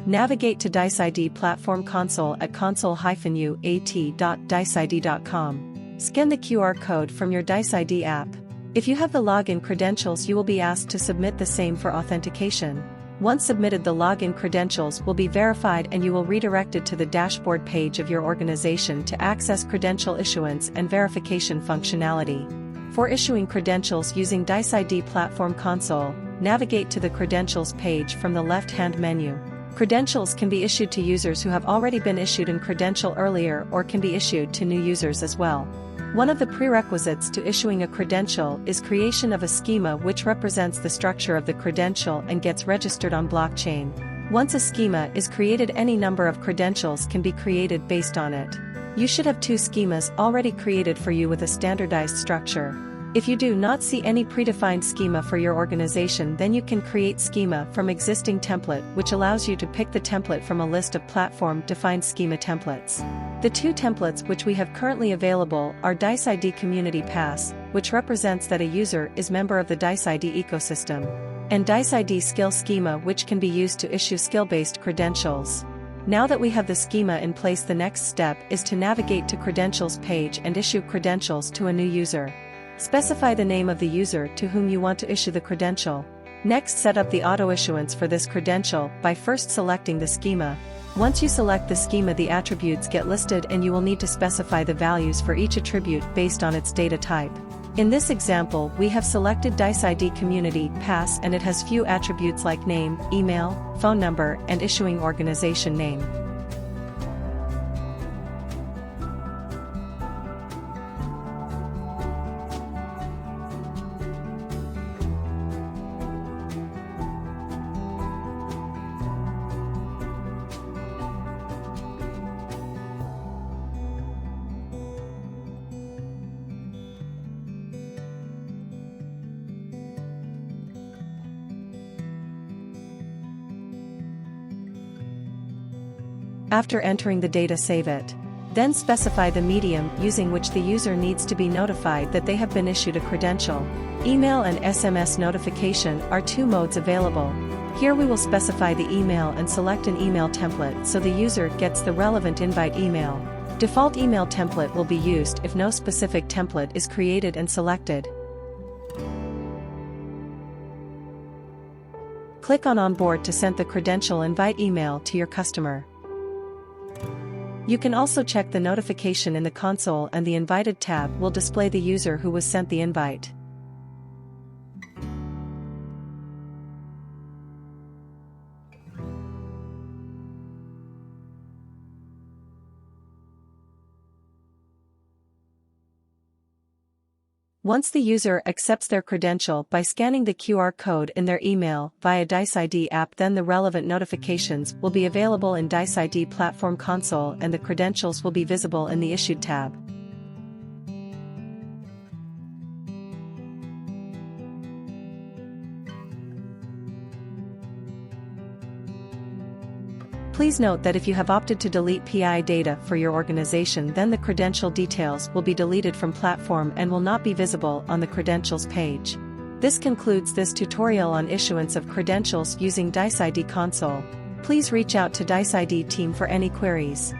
Navigate to DiceID Platform Console at console-uat.diceid.com. Scan the QR code from your DiceID app. If you have the login credentials, you will be asked to submit the same for authentication. Once submitted, the login credentials will be verified and you will be redirected to the dashboard page of your organization to access credential issuance and verification functionality. For issuing credentials using DiceID Platform Console, navigate to the Credentials page from the left-hand menu. Credentials can be issued to users who have already been issued a credential earlier or can be issued to new users as well. One of the prerequisites to issuing a credential is creation of a schema which represents the structure of the credential and gets registered on blockchain. Once a schema is created, any number of credentials can be created based on it. You should have 2 schemas already created for you with a standardized structure. If you do not see any predefined schema for your organization, then you can create schema from existing template, which allows you to pick the template from a list of platform-defined schema templates. The 2 templates which we have currently available are DiceID Community Pass, which represents that a user is member of the DiceID ecosystem, and DiceID Skill Schema, which can be used to issue skill-based credentials. Now that we have the schema in place, the next step is to navigate to Credentials page and issue credentials to a new user. Specify the name of the user to whom you want to issue the credential. Next, set up the auto issuance for this credential by first selecting the schema. Once you select the schema, the attributes get listed and you will need to specify the values for each attribute based on its data type. In this example, we have selected DiceID Community Pass and it has few attributes like name, email, phone number, and issuing organization name. After entering the data, save it. Then specify the medium using which the user needs to be notified that they have been issued a credential. Email and SMS notification are 2 modes available. Here we will specify the email and select an email template so the user gets the relevant invite email. Default email template will be used if no specific template is created and selected. Click on Onboard to send the credential invite email to your customer. You can also check the notification in the console and the Invited tab will display the user who was sent the invite. Once the user accepts their credential by scanning the QR code in their email via DiceID app, then the relevant notifications will be available in DiceID Platform Console and the credentials will be visible in the Issued tab. Please note that if you have opted to delete PI data for your organization, then the credential details will be deleted from platform and will not be visible on the credentials page. This concludes this tutorial on issuance of credentials using DiceID Console. Please reach out to DiceID team for any queries.